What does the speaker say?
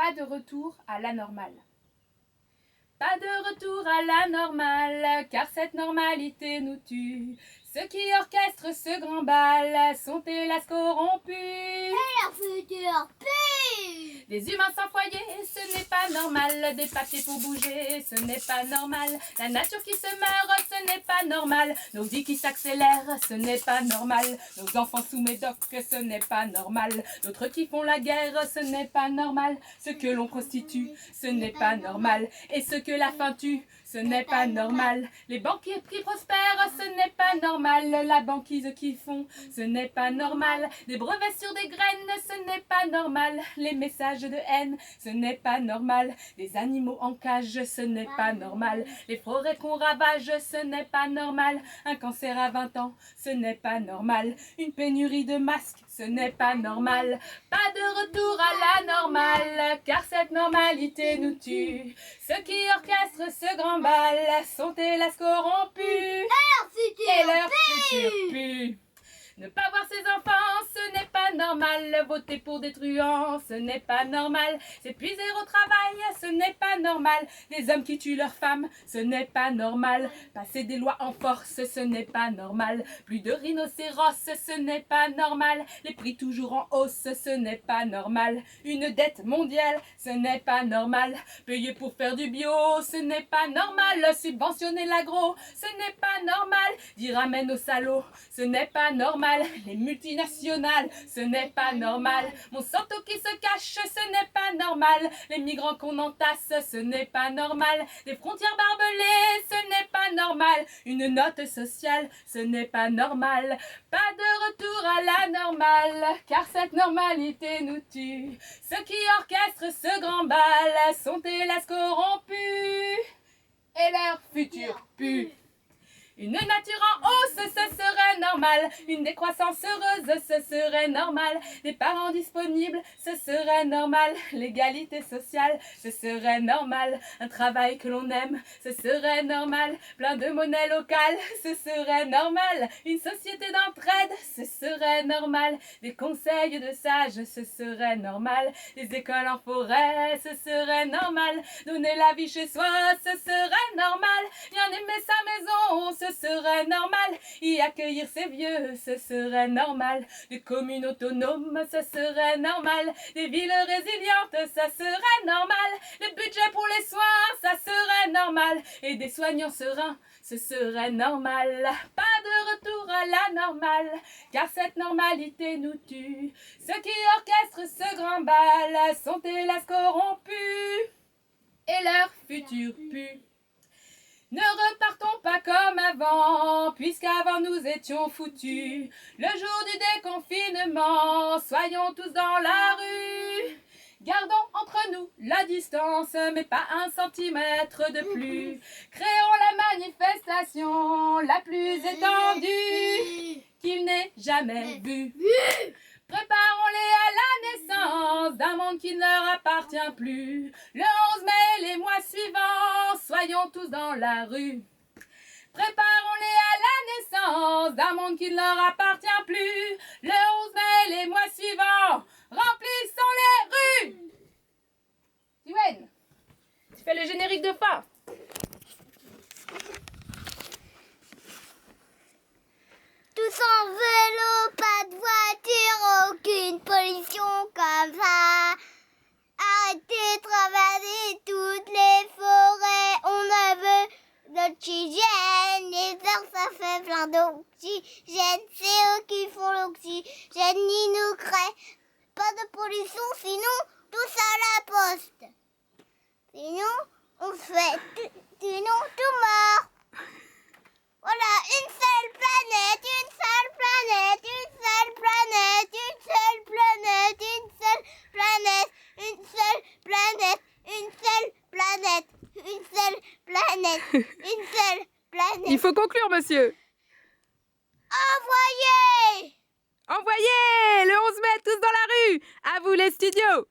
Pas de retour à la normale. Pas de retour à la normale, car cette normalité nous tue. Ceux qui orchestrent ce grand bal sont hélas corrompus. Et leur futur pue. Des humains sans foyer, ce n'est pas normal. Des papiers pour bouger, ce n'est pas normal. La nature qui se meurt, ce n'est pas normal. Nos vies qui s'accélèrent, ce n'est pas normal. Nos enfants sous médoc, ce n'est pas normal. D'autres qui font la guerre, ce n'est pas normal. Ce que l'on prostitue, ce n'est pas normal. Et ce que la faim tue, ce n'est pas normal. Les banquiers qui prospèrent, ce n'est pas normal. La banquise qu'ils font, ce n'est pas normal. Des brevets sur des graines, ce n'est pas normal. Les messages de haine, ce n'est pas normal. Des animaux en cage, ce n'est pas normal. Les forêts qu'on ravage, ce n'est pas normal. Un cancer à 20 ans, ce n'est pas normal. Une pénurie de masques, ce n'est pas normal. Pas de retour à la normale, car cette normalité nous tue. Ceux qui orchestrent ce grand bal sont hélas corrompus. Et leur futur pue. Ne pas voir ses enfants, ce n'est pas normal. Voter pour des truands, ce n'est pas normal. S'épuiser au travail, ce n'est pas normal. Des hommes qui tuent leurs femmes, ce n'est pas normal. Passer des lois en force, ce n'est pas normal. Plus de rhinocéros, ce n'est pas normal. Les prix toujours en hausse, ce n'est pas normal. Une dette mondiale, ce n'est pas normal. Payer pour faire du bio, ce n'est pas normal. Subventionner l'agro, ce n'est pas normal. Dire amen aux salauds, ce n'est pas normal. Les multinationales, ce n'est pas normal. Monsanto qui se cache, ce n'est pas normal. Les migrants qu'on entasse, ce n'est pas normal. Des frontières barbelées, ce n'est pas normal. Une note sociale, ce n'est pas normal. Pas de retour à la normale, car cette normalité nous tue. Ceux qui orchestrent ce grand bal sont hélas corrompus. Et leur futur pue. Une nature en hausse, ce serait normal. Une décroissance heureuse, ce serait normal. Des parents disponibles, ce serait normal. L'égalité sociale, ce serait normal. Un travail que l'on aime, ce serait normal. Plein de monnaie locale, ce serait normal. Une société d'entraide, ce serait normal. Des conseils de sages, ce serait normal. Des écoles en forêt, ce serait normal. Donner la vie chez soi, ce serait normal. Bien aimer sa maison, ce serait normal. Y accueillir ses vieux, ce serait normal. Des communes autonomes, ce serait normal. Des villes résilientes, ça serait normal. Les budgets pour les soins, ça serait normal. Et des soignants sereins, ce serait normal. Pas de retour à la normale, car cette normalité nous tue. Ceux qui orchestrent ce grand bal sont hélas corrompus. Et leur futur pue. Ne repartons pas comme avant, puisqu'avant nous étions foutus. Le jour du déconfinement, soyons tous dans la rue. Gardons entre nous la distance, mais pas un centimètre de plus. Créons la manifestation la plus étendue qu'il n'ait jamais vue. Préparons-les à la naissance d'un monde qui ne leur appartient plus. Le 11 mai, les mois suivants, soyons tous dans la rue. Préparons-les à la naissance d'un monde qui ne leur appartient plus. Le 11 mai, les mois suivants, remplissons les rues. Yuen, tu fais le générique de fin. Tous en vélo, pas de voiture, aucune pollution comme ça. Arrêtez de travailler toutes les forêts, on a veut d'oxygène. Les arbres, ça fait plein d'oxygène, c'est eux qui font l'oxygène, ils nous créent. Pas de pollution, sinon tous à la poste. Sinon, on se fait, sinon tout mort. Voilà, une seule planète, une seule planète, une seule planète, une seule planète, une seule planète, une seule planète, une seule planète, une seule planète, une seule planète. Il faut conclure, monsieur. Envoyez! Envoyez le 11 mai tous dans la rue. À vous les studios.